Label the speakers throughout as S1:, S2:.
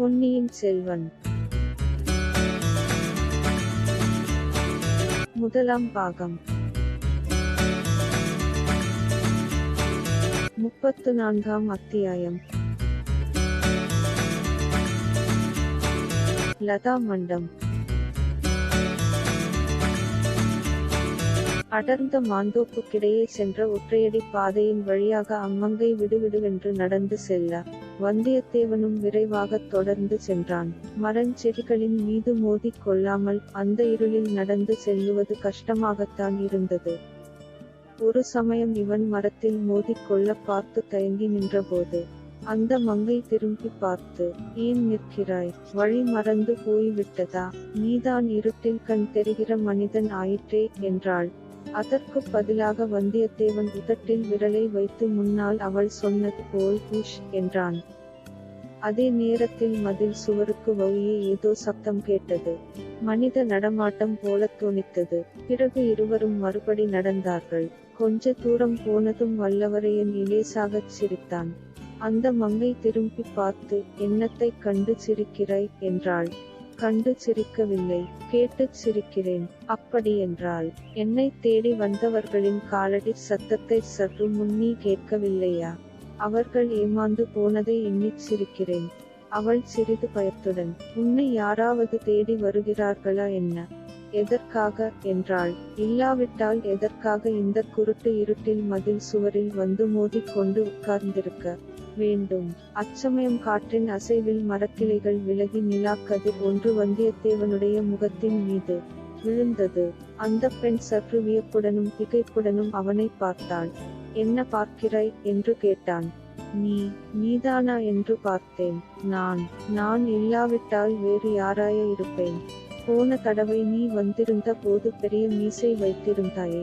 S1: பொன்னியின் செல்வன் முதலாம் பாகம் 34ஆம் அத்தியாயம். லதா மண்டம். அடர்ந்த மாந்தோப்புக்கிடையே சென்ற ஒற்றையடி பாதையின் வழியாக அம்மங்கை விடுவிடுவென்று நடந்து செல்ல வந்தியத்தேவனும் விரைவாகத் தொடர்ந்து சென்றான். மரஞ்செடிகளின் மீது மோதிக் கொள்ளாமல் அந்த இருளில் நடந்து செல்லுவது கஷ்டமாகத்தான் இருந்தது. ஒரு சமயம் இவன் மரத்தில் மோதிக் கொள்ள பார்த்து தயங்கி நின்றபோது அந்த மங்கை திரும்பி பார்த்து, ஏன் நிற்கிறாய்? வழி மறந்து போய்விட்டதா? நீதான் இருட்டில் கண் தெரிகிற மனிதன் ஆயிற்றே என்றாள். அதற்கு பதிலாக வந்தியத்தேவன் உதட்டில் விரலை வைத்து முன்னால் அவள் சொன்னது போல் உஷ் என்றான். அதே நேரத்தில் மதில் சுவருக்கு வழியே ஏதோ சப்தம் கேட்டது. மனித நடமாட்டம் போல தோணித்தது. பிறகு இருவரும் மறுபடி நடந்தார்கள். கொஞ்ச தூரம் போனதும் வல்லவரையன் இலேசாகச் சிரித்தான். அந்த மங்கை திரும்பி பார்த்து, என்னத்தைக் கண்டு சிரிக்கிறாய் என்றாள். கண்டு சிரிக்கவில்லை, கேட்டுச் சிரிக்கிறேன். அப்படி என்றால் என்னைத் தேடி வந்தவர்களின் காலடி சத்தத்தை சற்று முன்னே கேட்கவில்லையா? அவர்கள் ஏமாந்து போனதை எண்ணிச் சிரிக்கிறேன். அவள் சிறிது பயத்துடன், உன்னை யாராவது தேடி வருகிறார்களா என்ன? எதற்காக என்றாள். இல்லாவிட்டால் எதற்காக இந்த குருட்டு இருட்டில் மதில் சுவரில் வந்து மோதிக் கொண்டு உட்கார்ந்திருக்க வேண்டும்? அச்சமயம் காற்றின் அசைவில் மரக்கிளைகள் விலகி நிலாக்கதிர் ஒன்று வந்தியத்தேவனுடைய முகத்தின் மீது விழுந்தது. அந்த பெண் சற்று வியப்புடனும் திகைப்புடனும் அவனை பார்த்தாள். என்ன பார்க்கிறாய் என்று கேட்டான். நீதானா என்று பார்த்தேன். நான் இல்லாவிட்டால் வேறு யாராய இருப்பேன்? போன தடவை நீ வந்திருந்த போது பெரிய மீசை வைத்திருந்தாயே.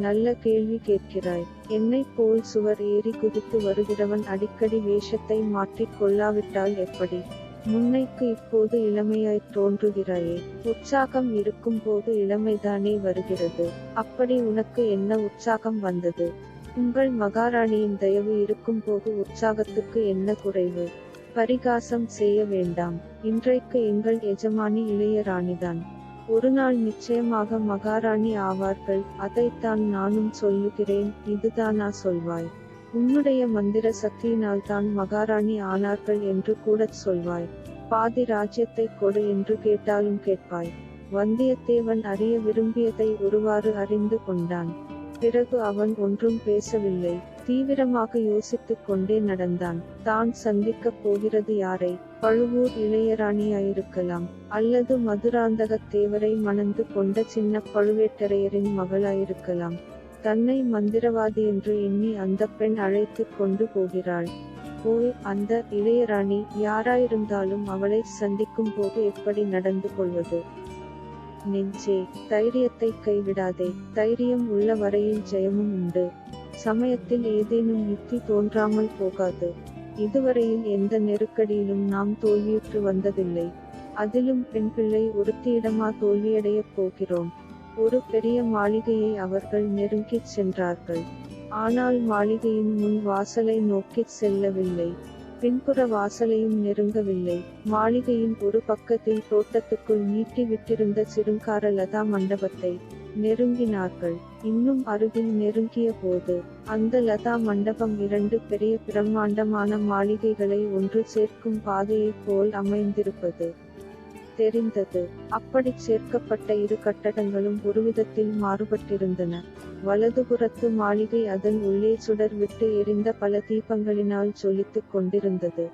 S1: நல்ல கேள்வி கேட்கிறாய். என்னைப் போல் சுவர் ஏறி குதித்து வருகிறவன் அடிக்கடி வேஷத்தை மாற்றிக் கொள்ளாவிட்டால் எப்படி? முன்னைக்கு இப்போது இளமையாய்த் தோன்றுகிறாயே. உற்சாகம் இருக்கும் போது இளமைதானே வருகிறது. அப்படி உனக்கு என்ன உற்சாகம் வந்தது? உங்கள் மகாராணியின் தயவு இருக்கும் போது உற்சாகத்துக்கு என்ன குறைவு? பரிகாசம் செய்ய வேண்டாம். இன்றைக்கு எங்கள் எஜமானி இளைய ராணிதான். ஒரு நாள் நிச்சயமாக மகாராணி ஆவார்கள். அதைத்தான் நானும் சொல்லுகிறேன். இதுதானா சொல்வாய்? உன்னுடைய மந்திர சக்தியினால் தான் மகாராணி ஆனார்கள் என்று கூடச் சொல்வாய். பாதி ராஜ்யத்தை கொடு என்று கேட்டாலும் கேட்பாய். வந்தியத்தேவன் அறிய விரும்பியதை ஒருவாறு அறிந்து கொண்டான். பிறகு அவன் ஒன்றும் பேசவில்லை. தீவிரமாக யோசித்துக் கொண்டே நடந்தான். தான் சந்திக்கப் போகிறது யாரை? பழுவூர் இளையராணியாயிருக்கலாம், அல்லது மதுராந்தகத் தேவரை மணந்து கொண்ட சின்ன பழுவேட்டரையரின் மகளாயிருக்கலாம். தன்னை மந்திரவாதி என்று எண்ணி அந்த பெண் அழைத்துக் கொண்டு போகிறாள். போய் அந்த இளையராணி யாராயிருந்தாலும் அவளை சந்திக்கும் போது எப்படி நடந்து கொள்வது? நெஞ்சே, தைரியத்தை கைவிடாதே. தைரியம் உள்ள வரையில் ஜெயமும் உண்டு. சமயத்தில் ஏதேனும் யுக்தி தோன்றாமல் போகாது. இதுவரையில் எந்த நெருக்கடியிலும் நாம் தோல்வியுற்று வந்ததில்லை. அதிலும் பெண் பிள்ளை ஒருத்தியிடமா தோல்வியடையப் போகிறோம்? ஒரு பெரிய மாளிகையை அவர்கள் நெருங்கிச் சென்றார்கள். ஆனால் மாளிகையின் முன் வாசலை நோக்கிச் செல்லவில்லை. பின்புற வாசலையும் நெருங்கவில்லை. மாளிகையின் ஒரு பக்கத்தில் தோட்டத்துக்குள் நீட்டி விட்டிருந்த சிருங்கார லதா மண்டபத்தை நெருங்கினார்கள். இன்னும் அருகில் நெருங்கிய போது அந்த லதா மண்டபம் இரண்டு பெரிய பிரம்மாண்டமான மாளிகைகளை ஒன்று சேர்க்கும் பாதையைப் போல் அமைந்திருப்பது தெரிந்தது. அப்படிச் சேர்க்கப்பட்ட இரு கட்டடங்களும் ஒருவிதத்தில் மாறுபட்டிருந்தன. வலதுபுறத்து மாளிகை அதன் உள்ளே சுடர் விட்டு எரிந்த பல தீபங்களினால் ஜொலித்துக் கொண்டிருந்தது.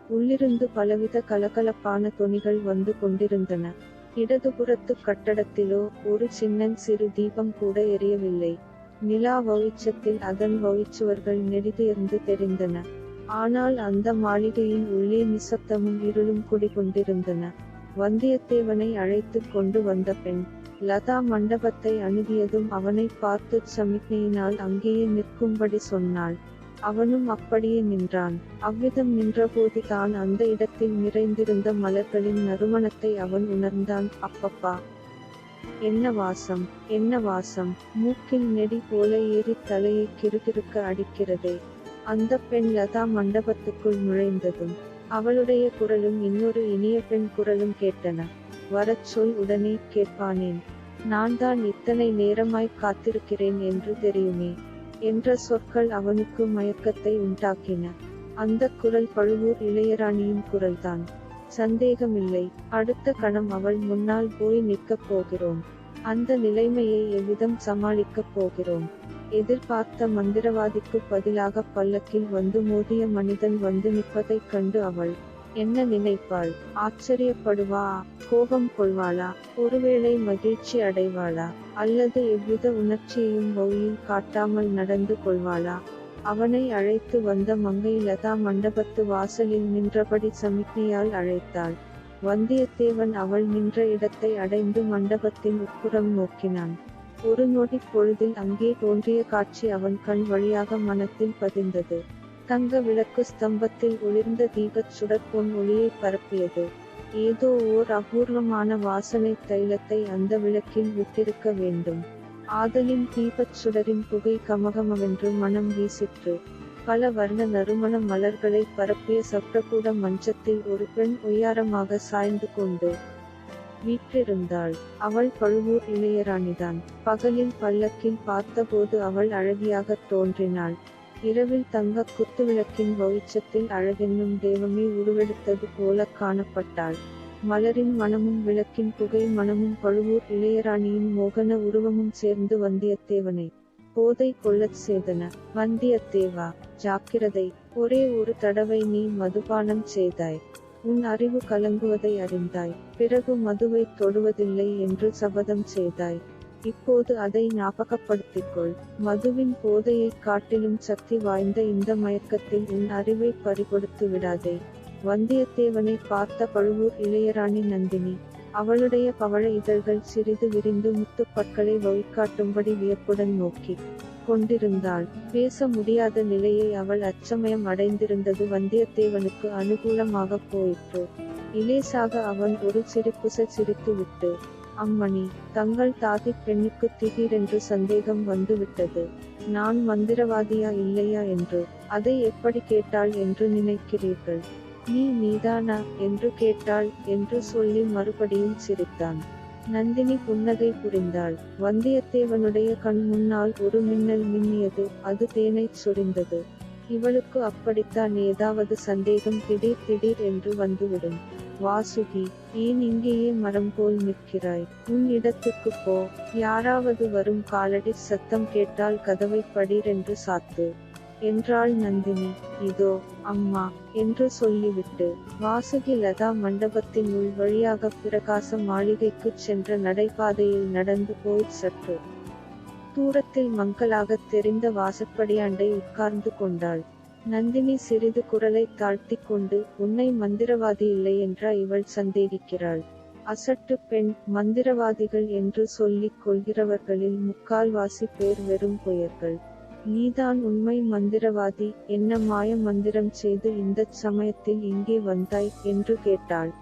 S1: உள்ளிருந்து பலவித கலகலப்பான தொனிகள் வந்து கொண்டிருந்தன. இடதுபுறத்து கட்டடத்திலோ ஒரு சிறு தீபம் கூட எரியவில்லை. நிலா வெளிச்சத்தில் அதன் வெளிச்சுவர்கள் நெடிதுயர்ந்து தெரிந்தன. ஆனால் அந்த மாளிகையின் உள்ளே நிசப்தமும் இருளும் குடிகொண்டிருந்தன. வந்தியத்தேவனை அழைத்துக் கொண்டு வந்த பெண் லதா மண்டபத்தை அணுகியதும் அவனை பார்த்துச் சமிக்ஞையினால் அங்கேயே நிற்கும்படி சொன்னாள். அவனும் அப்படியே நின்றான். அவ்விதம் நின்றபோது தான் அந்த இடத்தில் நிறைந்திருந்த மலர்களின் நறுமணத்தை அவன் உணர்ந்தான். அப்பப்பா, என்ன வாசம், என்ன வாசம்! மூக்கில் நெடி போல ஏறி தலையை கிறுகிறுக்க அடிக்கிறதே! அந்த பெண் லதா மண்டபத்துக்குள் நுழைந்ததும் அவளுடைய குரலும் இன்னொரு இனிய பெண் குரலும் கேட்டன. வரச் சொல், உடனே கேட்பானேன். நான் தான் இத்தனை நேரமாய் காத்திருக்கிறேன் என்று தெரியுமே என்ற சொற்கள் அவனுக்கு மயக்கத்தை உண்டாக்கின. அந்த குரல் பழுவூர் இளையராணியின் குரல்தான். சந்தேகமில்லை. அடுத்த கணம் அவள் முன்னால் போய் நிற்கப் போகிறோம். அந்த நிலைமையை எவ்விதம் சமாளிக்கப் போகிறோம்? எதிர்பார்த்த மந்திரவாதிக்கு பதிலாக பல்லக்கில் வந்து மோதிய மனிதன் வந்து நிற்பதைக் கண்டு அவள் என்ன நினைப்பாள்? ஆச்சரியப்படுவா? கோபம் கொள்வாளா? ஒருவேளை மகிழ்ச்சி அடைவாளா? அல்லது எவ்வித உணர்ச்சியையும் வௌயில் காட்டாமல் நடந்து கொள்வாளா? அவனை அழைத்து வந்த மங்கை லதா மண்டபத்து வாசலில் நின்றபடி சமிக்ஞையால் அழைத்தாள். வந்தியத்தேவன் அவள் நின்ற இடத்தை அடைந்து மண்டபத்தின் உட்புறம் நோக்கினான். ஒரு நொடிப் பொழுதில் அங்கே தோன்றிய காட்சி அவன் கண் வழியாக மனத்தில் பதிந்தது. தங்க விளக்கு ஸ்தம்பத்தில் ஒளிர்ந்த தீபச் சுடர் பொன் ஒளியை பரப்பியது. ஏதோ ஓர் அபூர்வமான வாசனை தைலத்தை அந்த விளக்கில் விட்டிருக்க வேண்டும். ஆதலின் தீபச் சுடரின் புகை கமகமவென்று மனம் வீசிற்று. பல வர்ண நறுமண மலர்களை பரப்பிய சப்ரகூட மஞ்சத்தில் ஒரு பெண் ஒய்யாரமாக சாய்ந்து கொண்டு வீற்றிருந்தாள். அவள் பழுவூர் இளையராணிதான். பகலில் பல்லக்கில் பார்த்தபோது அவள் அழகியாகத் தோன்றினாள். இரவில் தங்க குத்துவிளக்கின் வெளிச்சத்தில் அழகென்னும் தெய்வமே உருவெடுத்தது போலக் காணப்பட்டாள். மலரின் மணமும் விளக்கின் புகை மணமும் பழுவூர் இளையராணியின் மோகன உருவமும் சேர்ந்து வந்தியத்தேவனை போதை கொள்ளச் செய்தன. வந்தியத்தேவா, ஜாக்கிரதை! ஒரே ஒரு தடவை நீ மதுபானம் செய்தாய். உன் அறிவு கலங்குவதை அறிந்தாய். பிறகு மதுவை தொடுவதில்லை என்று சபதம் செய்தாய். இப்போது அதை ஞாபகப்படுத்திக்கொள். மதுவின் போதையைக் காட்டிலும் சக்தி வாய்ந்த இந்த மயக்கத்தில் உன் அறிவை பறிகொடுத்து விடாதே. வந்தியத்தேவனை பார்த்த பழுவூர் இளையராணி நந்தினி. அவளுடைய பவழ இதழ்கள் சிறிது விரிந்து முத்துப்பற்களை வழிகாட்டும்படி வியப்புடன் நோக்கி கொண்டிருந்தாள். பேச முடியாத நிலையை அவள் அச்சமயம் அடைந்திருந்தது வந்தியத்தேவனுக்கு அனுகூலமாக போயிற்று. இலேசாக அவன் ஒரு சிரிப்புச சிரித்துவிட்டு, அம்மணி, தங்கள் தாதி பெண்ணுக்கு திடீரென்று சந்தேகம் வந்துவிட்டது. நான் மந்திரவாதியா இல்லையா என்று. அதை எப்படி கேட்டாள் என்று நினைக்கிறீர்கள்? நீதானா என்று கேட்டாள் என்று சொல்லி மறுபடியும் சிரித்தான். நந்தினி புன்னகை புரிந்தாள். வந்தியத்தேவனுடைய கண் முன்னால் ஒரு மின்னல் மின்னியது. அது தேனைச் சொரிந்தது. இவளுக்கு அப்படித்தான் ஏதாவது சந்தேகம் திடீர் திடீர் என்று வந்துவிடும். வாசுகி, ஏன் இங்கேயே மரம் போல் நிற்கிறாய்? உன் இடத்துக்கு போ. யாராவது வரும் காலடி சத்தம் கேட்டால் கதவை படீரென்று சாத்து என்றாள் நந்தினி. இதோ அம்மா என்று சொல்லிவிட்டு வாசுகி லதா மண்டபத்தின் உள் வழியாக பிரகாச மாளிகைக்குச் சென்ற நடைபாதையில் நடந்து போய் சற்று தூரத்தில் மங்கலாகத் தெரிந்த வாசற்படியாண்டை உட்கார்ந்து கொண்டாள். நந்தினி சிறிது குரலை தாழ்த்திக் கொண்டு, உன்னை மந்திரவாதி இல்லை என்றா இவள் சந்தேகிக்கிறாள்? அசட்டு பெண்! மந்திரவாதிகள் என்று சொல்லிக் கொள்கிறவர்களில் முக்கால்வாசி பேர் வெறும் பொய்யர்கள். நீதான் உண்மை மந்திரவாதி. என்ன மாய மந்திரம் செய்து இந்தச் சமயத்தில் இங்கே வந்தாய் என்று கேட்டாள்.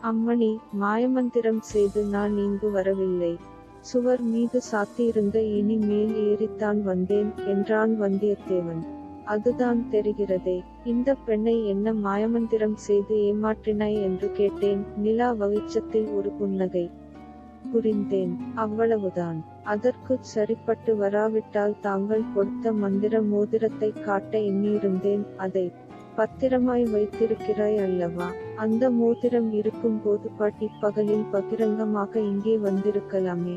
S1: அம்மணி, மாயமந்திரம் செய்து நான் இங்கு வரவில்லை. சுவர் மீது சாத்தியிருந்த இனி மேல் ஏறித்தான் வந்தேன் என்றான் வந்தியத்தேவன். அதுதான் தெரிகிறதே. இந்த பெண்ணை என்ன மாயமந்திரம் செய்து ஏமாற்றினாய் என்று கேட்டேன். நிலா வெளிச்சத்தில் ஒரு புன்னகை. புரிந்தேன், அவ்வளவுதான். அதற்குச் சரிப்பட்டு வராவிட்டால் தாங்கள் கொடுத்த மந்திர மோதிரத்தை காட்ட எண்ணியிருந்தேன். அதை பத்திரமாய் வைத்திருக்கிறாய் அல்லவா? அந்த மோதிரம் இருக்கும்போது பகலில் பகிரங்கமாக இங்கே வந்திருக்கலாமே.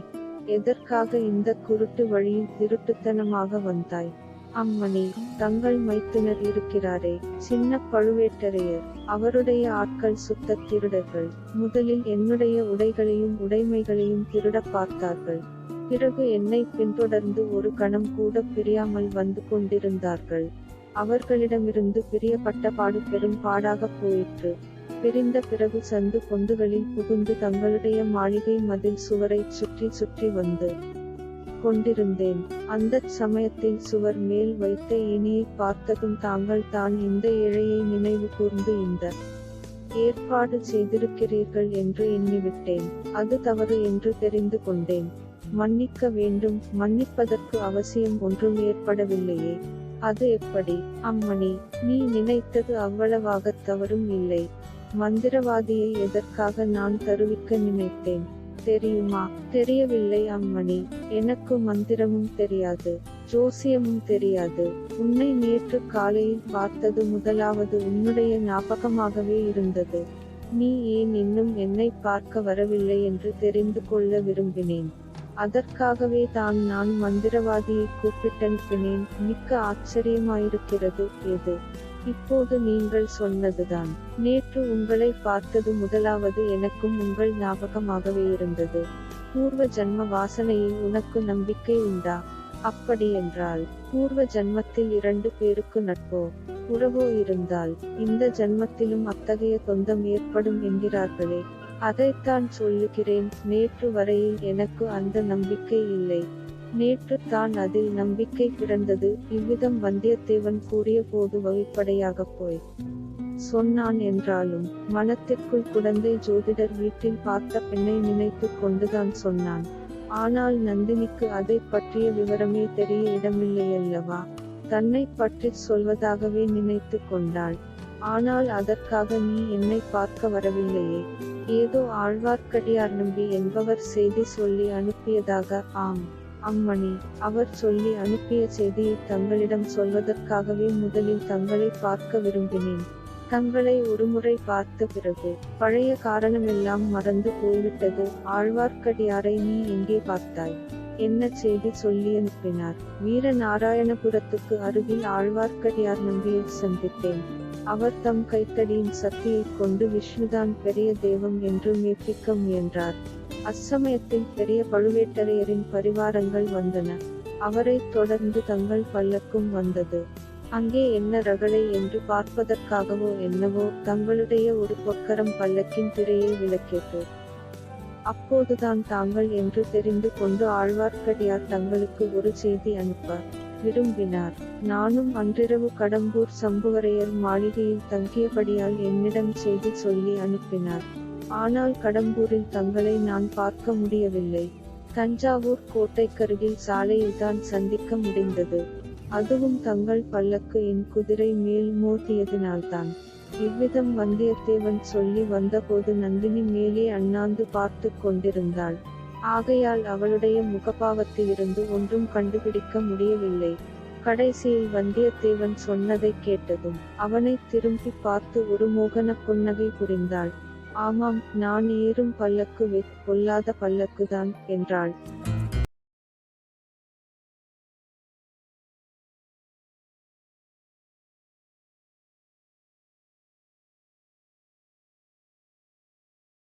S1: எதற்காக இந்த குருட்டு வழியில் திருட்டுத்தனமாக வந்தாய்? அம்மணி, தங்கள் மைத்துனர் இருக்கிறாரே, சின்ன பழுவேட்டரையர். அவருடைய ஆட்கள் சுத்த திருடர்கள். முதலில் என்னுடைய உடைகளையும் உடைமைகளையும் திருட பார்த்தார்கள். பிறகு என்னை பின்தொடர்ந்து ஒரு கணம் கூட பிரியாமல் வந்து கொண்டிருந்தார்கள். அவர்களிடமிருந்து பிரியப்பட்ட பாடு பெரும் பாடாகப் போயிற்று. பிரிந்த பிறகு சந்து பொந்துகளில் புகுந்து தங்களுடைய மாளிகை மதில் சுவரைச் சுற்றி சுற்றி வந்து கொண்டிருந்தேன். அந்தச் சமயத்தில் சுவர் மேல் வைத்த ஏணியை பார்த்ததும் தாங்கள் தான் இந்த ஏழையை நினைவு கூர்ந்து இந்த ஏற்பாடு செய்திருக்கிறீர்கள் என்று எண்ணிவிட்டேன். அது தவறு என்று தெரிந்து கொண்டேன். மன்னிக்க வேண்டும். மன்னிப்பதற்கு அவசியம் ஒன்றும் ஏற்படவில்லையே. அது எப்படி? அம்மணி, நீ நினைத்தது அவ்வளவாகத் தவறும் இல்லை. மந்திரவாதியை எதற்காக நான் தருவிக்க நினைத்தேன் தெரியுமா? தெரியவில்லை அம்மணி. எனக்கு மந்திரமும் தெரியாது, ஜோசியமும் தெரியாது. உன்னை நேற்று காலையில் பார்த்தது முதலாவது உன்னுடைய ஞாபகமாகவே இருந்தது. நீ ஏன் இன்னும் என்னை பார்க்க வரவில்லை என்று தெரிந்து கொள்ள விரும்பினேன். அதற்காகவே தான் நான் மந்திரவாதியை கூப்பிட்டனுப்பினேன். மிக்க ஆச்சரியமாயிருக்கிறது. எது? இப்போது நீங்கள் சொன்னதுதான். நேற்று உங்களை பார்த்தது முதலாவது எனக்கும் உங்கள் ஞாபகமாகவே இருந்தது. பூர்வ ஜன்ம வாசனையில் உனக்கு நம்பிக்கை உண்டா? அப்படியென்றால் பூர்வ ஜன்மத்தில் 2 பேருக்கு நட்போ உறவோ இருந்தால் இந்த ஜன்மத்திலும் அத்தகைய சொந்தம் ஏற்படும் என்கிறார்களே, அதைத்தான் சொல்லுகிறேன். நேற்று வரையில் எனக்கு அந்த நம்பிக்கை இல்லை. நேற்று தான் அதில் நம்பிக்கை பிறந்தது. இவ்விதம் வந்தியத்தேவன் கூறிய போது வழிப்படையாகப் போய் சொன்னான் என்றாலும் மனத்திற்குள் குழந்தை ஜோதிடர் வீட்டில் பார்த்த பெண்ணை நினைத்து கொண்டுதான் சொன்னான். ஆனால் நந்தினிக்கு அதை பற்றிய விவரமே தெரிய இடமில்லையல்லவா? தன்னை பற்றி சொல்வதாகவே நினைத்து கொண்டாள். ஆனால் அதற்காக நீ என்னை பார்க்க வரவில்லையே. ஏதோ ஆழ்வார்க்கடியார் நம்பி என்பவர் செய்தி சொல்லி அனுப்பியதாக. ஆம் அம்மணி, அவர் சொல்லி அனுப்பிய செய்தியை தங்களிடம் சொல்வதற்காகவே முதலில் தங்களை பார்க்க விரும்பினேன். தங்களை ஒருமுறை பார்த்த பிறகு பழைய காரணமெல்லாம் மறந்து போய்விட்டது. ஆழ்வார்க்கடியாரை நீ எங்கே பார்த்தாய்? என்ன செய்தி சொல்லி அனுப்பினார்? வீரநாராயணபுரத்துக்கு அருகில் ஆழ்வார்க்கடியார் நம்பியை சந்தித்தேன். அவர் தம் கைத்தடியின் சக்தியைக் கொண்டு விஷ்ணுதான் பெரிய தெய்வம் என்று மெய்ப்பிக்க முயன்றார். அச்சமயத்தில் பெரிய பழுவேட்டரையரின் பரிவாரங்கள் வந்தன. அவரைத் தொடர்ந்து தங்கள் பல்லக்கும் வந்தது. அங்கே என்ன ரகளை என்று பார்ப்பதற்காகவோ என்னவோ தங்களுடைய ஒரு பொற்கரம் பல்லக்கின் திரையை விலக்கியது. அப்போதுதான் தாங்கள் என்று தெரிந்து கொண்டு ஆழ்வார்க்கடியார் தங்களுக்கு ஒரு செய்தி அனுப்ப விரும்பினார். நானும் அன்றிரவு கடம்பூர் சம்புவரையர் மாளிகையில் தங்கியபடியால் என்னிடம் செய்தி சொல்லி அனுப்பினார். ஆனால் கடம்பூரில் தங்களை நான் பார்க்க முடியவில்லை. தஞ்சாவூர் கோட்டைக்கருகில் சாலையில்தான் சந்திக்க முடிந்தது. அதுவும் தங்கள் பல்லக்கு என் குதிரை மேல் மோதியதினால்தான். இவ்விதம் வந்தியத்தேவன் சொல்லி வந்தபோது நந்தினி மேலே அண்ணாந்து பார்த்து கொண்டிருந்தாள். ஆகையால் அவளுடைய முகபாவத்திலிருந்து ஒன்றும் கண்டுபிடிக்க முடியவில்லை. கடைசியில் வந்தியத்தேவன் சொன்னதை கேட்டதும் அவனை திரும்பி பார்த்து ஒரு மோகன புன்னகை புரிந்தாள். ஆமாம், நான் ஏறும் பல்லக்கு பொல்லாத பல்லக்குதான் என்றாள்.